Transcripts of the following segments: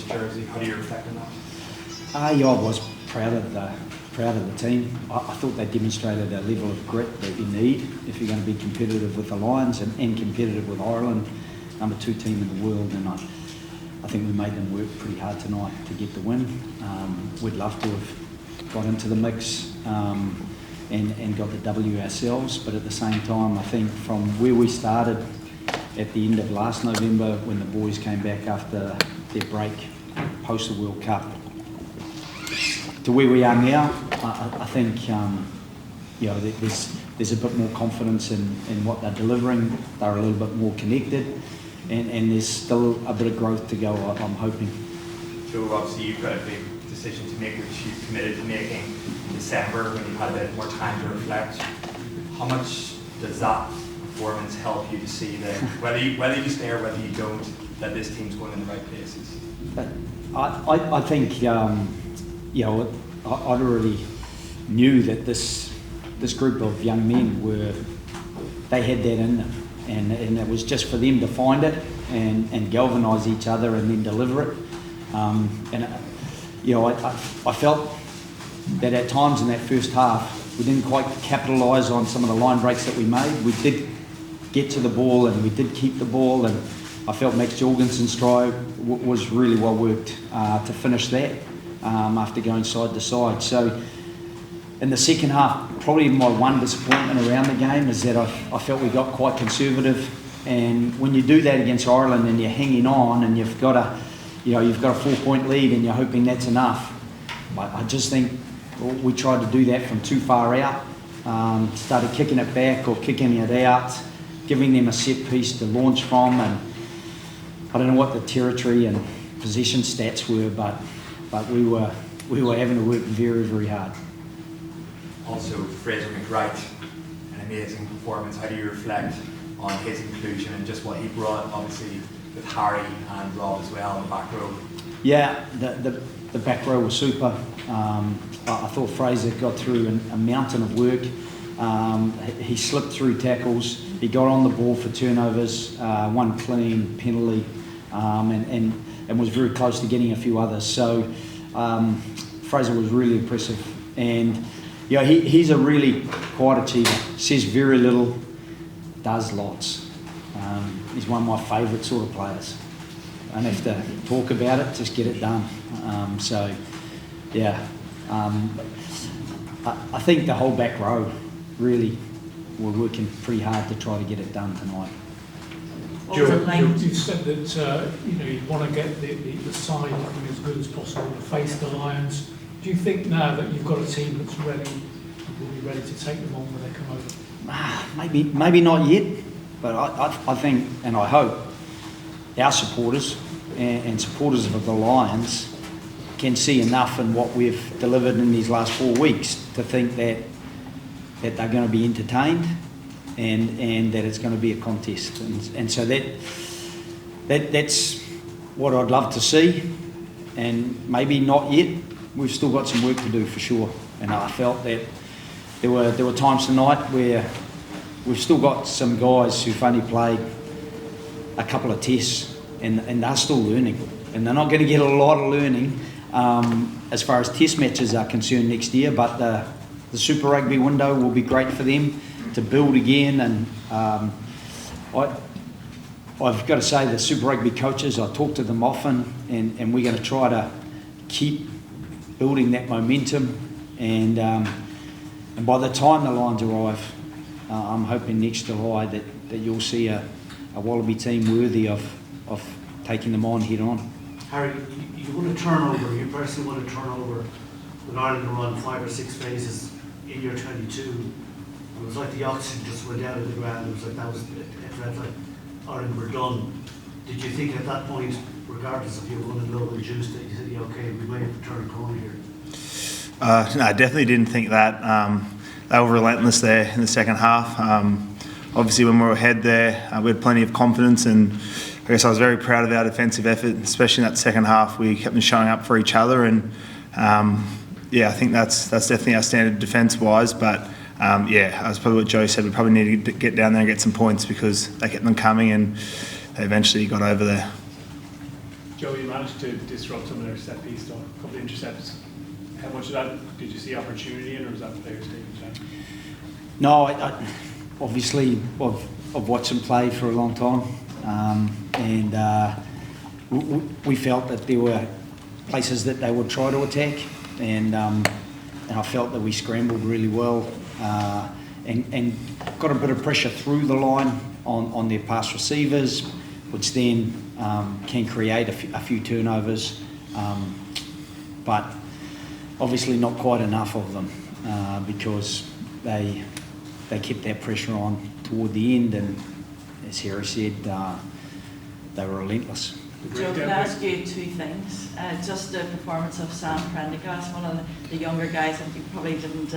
jersey. How do you reflect on that? Yeah, I was proud of the team. I thought they demonstrated a level of grit that you need if you're going to be competitive with the Lions and competitive with Ireland, number 2 team in the world. And I think we made them work pretty hard tonight to get the win. We'd love to have got into the mix and got the W ourselves, but at the same time, I think from where we started at the end of last November, when the boys came back after their break post the World Cup, to where we are now, I think there's a bit more confidence in what they're delivering. They're a little bit more connected, and there's still a bit of growth to go, I'm hoping. Joe, obviously you've got a big decision to make, which you committed to making in December when you had a bit more time to reflect. How much does that performance help you to see that whether you stay or whether you don't, that this team's going in the right places? I think I already knew that this group of young men they had that in them, and it was just for them to find it and galvanise each other and then deliver it. I felt that at times in that first half we didn't quite capitalise on some of the line breaks that we made. We did get to the ball and we did keep the ball, and I felt Max Jorgensen's try was really well worked to finish that after going side to side. So in the second half, probably my one disappointment around the game is that I felt we got quite conservative, and when you do that against Ireland and you're hanging on and you've got a 4-point lead and you're hoping that's enough, I just think we tried to do that from too far out, started kicking it back or kicking it out, giving them a set piece to launch from, and I don't know what the territory and possession stats were, but we were having to work very, very hard. Also, Fraser McWright, an amazing performance. How do you reflect on his inclusion and just what he brought, obviously, with Harry and Rob as well in the back row? Yeah, the back row was super. I thought Fraser got through a mountain of work. He slipped through tackles. He got on the ball for turnovers, one clean penalty, and was very close to getting a few others. So Fraser was really impressive, and he's a really quiet achiever. Says very little, does lots. He's one of my favourite sort of players. I don't have to talk about it, just get it done. I think the whole back row really were working pretty hard to try to get it done tonight. You said that you want to get the side looking as good as possible to face the Lions. Do you think now that you've got a team that's ready, will be ready to take them on when they come over? Maybe not yet, but I think and I hope our supporters and supporters of the Lions can see enough in what we've delivered in these last 4 weeks to think that they're going to be entertained and that it's going to be a contest. And so that's what I'd love to see, and maybe not yet. We've still got some work to do for sure. And I felt that there were times tonight where we've still got some guys who've only played a couple of tests and they're still learning. And they're not going to get a lot of learning as far as test matches are concerned next year, but the Super Rugby window will be great for them to build again. And I've got to say, the Super Rugby coaches, I talk to them often, and we're going to try to keep building that momentum. And by the time the Lions arrive, I'm hoping next July that you'll see a Wallaby team worthy of taking them on head on. Harry, you won a turnover, you personally won a turnover when Ireland were on 5 or 6 phases in your 22. It was like the oxygen just went out of the ground. It was like that was it felt like Ireland were done. Did you think at that point, regardless if you were running low and juice, that you said, yeah, okay, we might have to turn a corner here? No, I definitely didn't think that. They were relentless there in the second half. Obviously, when we were ahead there, we had plenty of confidence, and I guess I was very proud of our defensive effort, especially in that second half. We kept on showing up for each other, and I think that's definitely our standard defence-wise. But that's probably what Joe said. We probably needed to get down there and get some points because they kept them coming, and they eventually got over there. Joe, you managed to disrupt some of their set piece stuff, a couple of intercepts. How much of that did you see opportunity in, or was that the players taking a chance? No, obviously I've watched them play for a long time, and we felt that there were places that they would try to attack, and I felt that we scrambled really well and got a bit of pressure through the line on their pass receivers, which then can create a few turnovers, but obviously not quite enough of them because they kept that pressure on toward the end, and as Harry said, they were relentless. Joe, can I ask you two things? Just the performance of Sam Prendergast, one of the younger guys that you probably didn't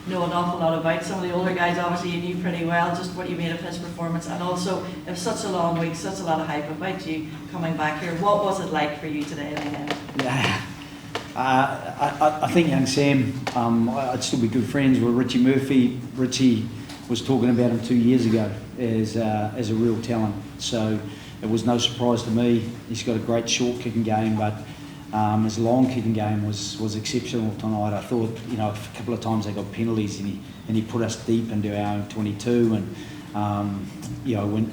know an awful lot about. Some of the older guys obviously you knew pretty well, just what you made of his performance, and also it was such a long week, such a lot of hype about you coming back here. What was it like for you today again? Yeah, I think young Sam, I'd still be good friends with Richie Murphy. Richie was talking about him 2 years ago as a real talent, so it was no surprise to me. He's got a great short kicking game, but his long kicking game was exceptional tonight. I thought, a couple of times they got penalties and he put us deep into our own 22, and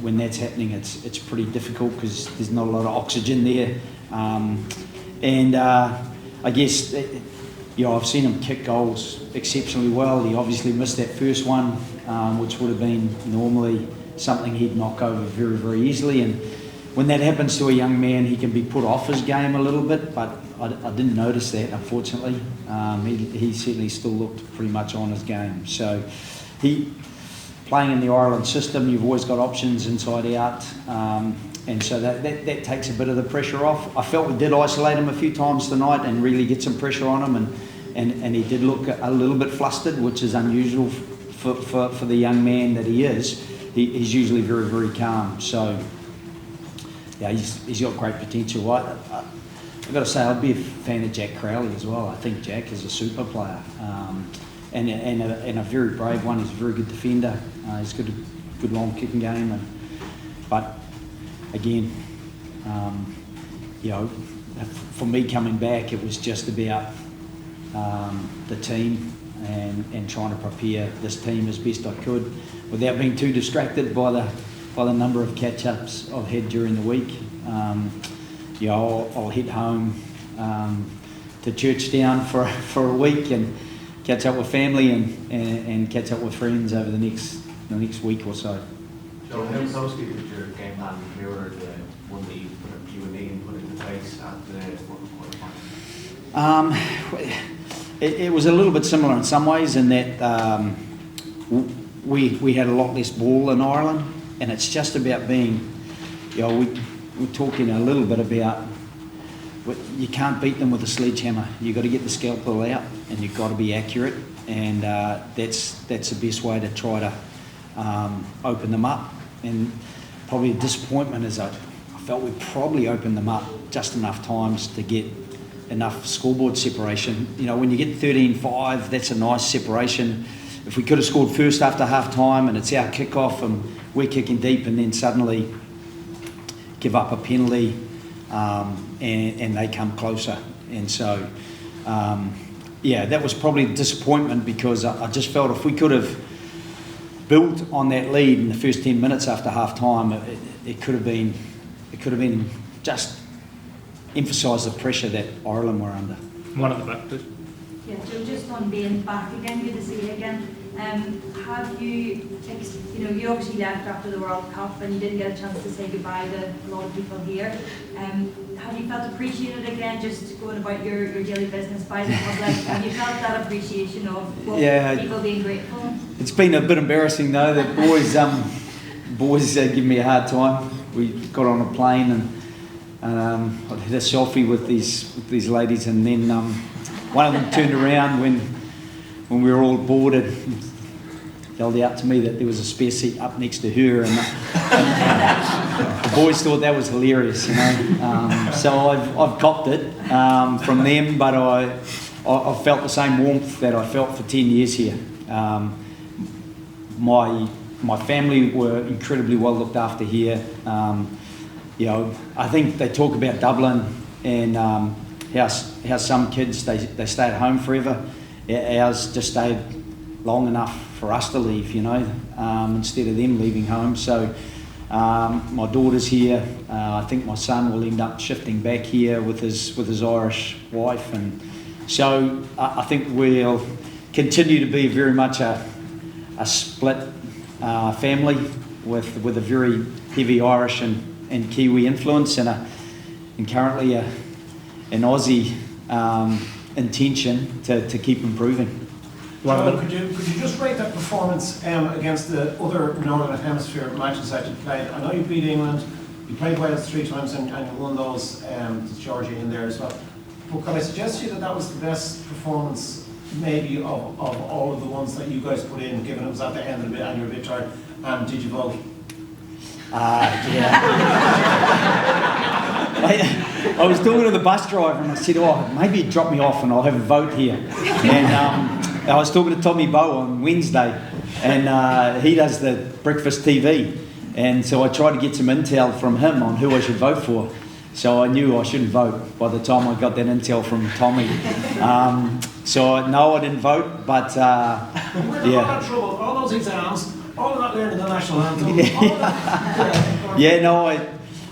when that's happening, it's pretty difficult because there's not a lot of oxygen there, and I guess I've seen him kick goals exceptionally well. He obviously missed that first one, which would have been normally something he'd knock over very, very easily, and when that happens to a young man, he can be put off his game a little bit, but I didn't notice that, unfortunately. He certainly still looked pretty much on his game. So playing in the Ireland system, you've always got options inside out, and so that takes a bit of the pressure off. I felt we did isolate him a few times tonight and really get some pressure on him, and he did look a little bit flustered, which is unusual for the young man that he is. He's usually very, very calm. So yeah, he's got great potential. I've got to say, I'd be a fan of Jack Crowley as well. I think Jack is a super player, and a very brave one. He's a very good defender. He's got a good long kicking game, but again, for me coming back, it was just about the team and trying to prepare this team as best I could without being too distracted by the number of catch-ups I've had during the week. I'll head home to Churchtown for a week and catch up with family and catch up with friends over the next week or so. So how closely did your game plan mirror the one that you and Ian put into place at the quarterfinal? It was a little bit similar in some ways in that we had a lot less ball in Ireland, and it's just about being, we're talking a little bit about, you can't beat them with a sledgehammer. You've got to get the scalpel out and you've got to be accurate, and that's the best way to try to open them up. And probably a disappointment is I felt we probably opened them up just enough times to get enough scoreboard separation. When you get 13-5, that's a nice separation. If we could have scored first after half time and it's our kick-off and we're kicking deep and then suddenly give up a penalty and they come closer. And so, that was probably a disappointment because I just felt if we could have built on that lead in the first 10 minutes after half time, it could have been just emphasise the pressure that Ireland were under. One of the back, please. Yeah, Joe, just on being back again, good to see you again. Have you obviously left after the World Cup and you didn't get a chance to say goodbye to a lot of people here. Have you felt appreciated again, just going about your daily business by the public? Have you felt that appreciation of people being grateful? It's been a bit embarrassing though, that boys give me a hard time. We got on a plane and I had a selfie with these ladies, and then one of them turned around when we were all boarded and yelled out to me that there was a spare seat up next to her, and the boys thought that was hilarious, so I've copped it from them, but I've felt the same warmth that I felt for 10 years here. My family were incredibly well looked after here. you know, I think they talk about Dublin and how some kids, they stay at home forever. Ours just stayed long enough for us to leave, you know, instead of them leaving home. So my daughter's here. I think my son will end up shifting back here with his Irish wife, and so I think we'll continue to be very much a split family with a very heavy Irish and Kiwi influence, and currently an Aussie intention to keep improving. Joe, could you just rate that performance against the other Northern Hemisphere matches that you played? I know you beat England, you played Wales 3 times and you won those, Georgia in there as well. But could I suggest to you that was the best performance maybe of all of the ones that you guys put in, given it was at the end of the bit and you were a bit tired? And did you vote? Yeah. I was talking to the bus driver and I said, maybe he'd drop me off and I'll have a vote here. And I was talking to Tommy Bowe on Wednesday, and he does the breakfast TV, and so I tried to get some intel from him on who I should vote for. So I knew I shouldn't vote by the time I got that intel from Tommy. So no, I didn't vote, but yeah. All that trouble, all those exams, all of that learning the national anthem. Yeah, no, I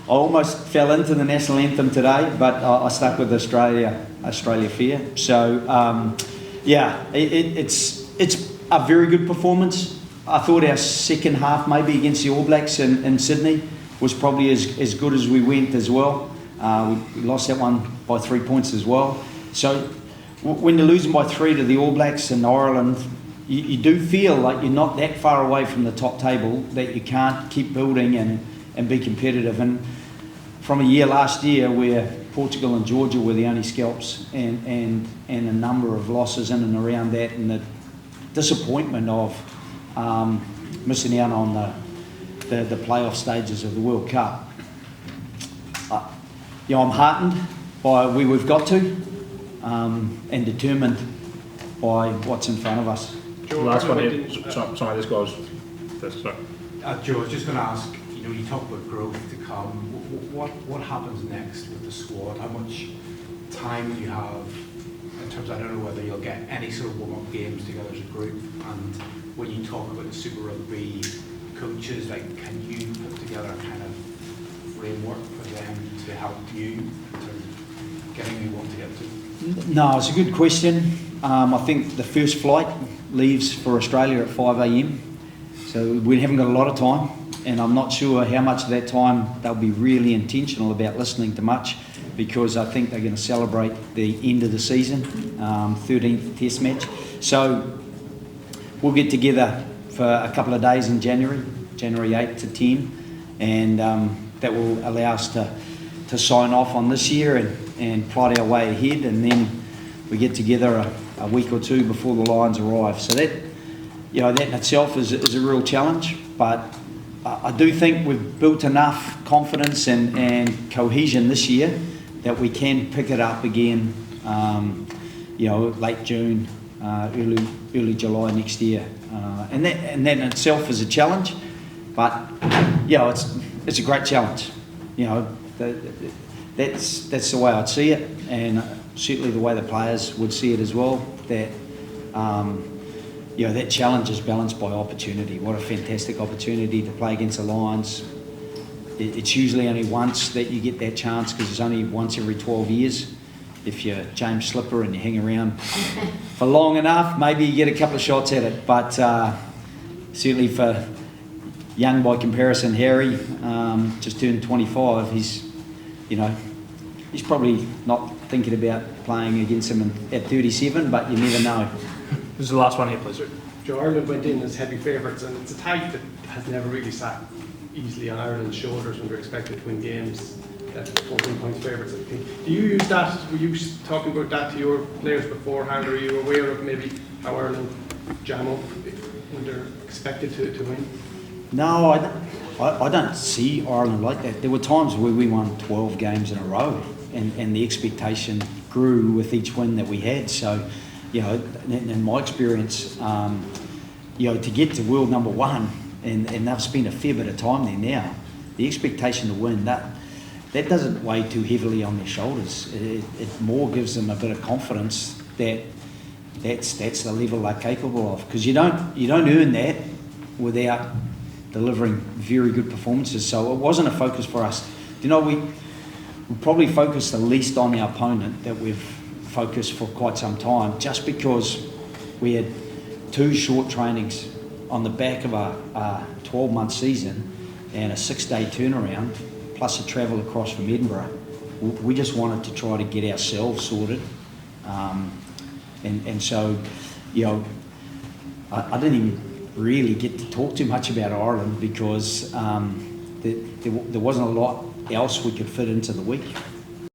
almost fell into the national anthem today, but I stuck with Australia Fair. So. Yeah, it's a very good performance. I thought our second half, maybe against the All Blacks in Sydney, was probably as good as we went as well. We lost that one by 3 points as well. So when you're losing by 3 to the All Blacks in Ireland, you do feel like you're not that far away from the top table, that you can't keep building and be competitive. And from a year last year where Portugal and Georgia were the only scalps, and a number of losses in and around that, and the disappointment of missing out on the playoff stages of the World Cup. I'm heartened by where we've got to, and determined by what's in front of us. Joe, last one here. Sorry, this goes. Joe, I was just going to ask, you talk about growth to come. What happens next with the squad? How much time do you have in terms of, I don't know whether you'll get any sort of warm-up games together as a group, and when you talk about the Super Rugby coaches, can you put together a kind of framework for them to help you in terms of getting who you want to get to? No, it's a good question. I think the first flight leaves for Australia at 5 a.m, so we haven't got a lot of time. And I'm not sure how much of that time they'll be really intentional about listening to much, because I think they're going to celebrate the end of the season, 13th Test match. So we'll get together for a couple of days in January 8 to 10, and that will allow us to sign off on this year and plot our way ahead, and then we get together a week or two before the Lions arrive. So that in itself is a real challenge, but I do think we've built enough confidence and cohesion this year that we can pick it up again, late June, early July next year. And that in itself is a challenge, but it's a great challenge. That's the way I'd see it, and certainly the way the players would see it as well. That that challenge is balanced by opportunity. What a fantastic opportunity to play against the Lions. It's usually only once that you get that chance, because it's only once every 12 years. If you're James Slipper and you hang around for long enough, maybe you get a couple of shots at it. But certainly for young by comparison, Harry, just turned 25, he's probably not thinking about playing against him at 37, but you never know. This is the last one here, please. Joe, Ireland went in as heavy favourites, and it's a tag that has never really sat easily on Ireland's shoulders when they're expected to win games. 14 points favourites, I think. Do you use that? Were you talking about that to your players beforehand? Are you aware of maybe how Ireland jam up when they're expected to win? No, I don't see Ireland like that. There were times where we won 12 games in a row, and the expectation grew with each win that we had. So, in my experience, to get to world number one, and they've spent a fair bit of time there now, the expectation to win, that doesn't weigh too heavily on their shoulders. It more gives them a bit of confidence that that's the level they're capable of. Because you don't earn that without delivering very good performances. So it wasn't a focus for us. You know, we probably focused the least on our opponent that we've focused for quite some time, just because we had 2 short trainings on the back of a 12-month season and a 6-day turnaround, plus a travel across from Edinburgh. We just wanted to try to get ourselves sorted. And so, you know, I didn't even really get to talk too much about Ireland because there wasn't a lot else we could fit into the week.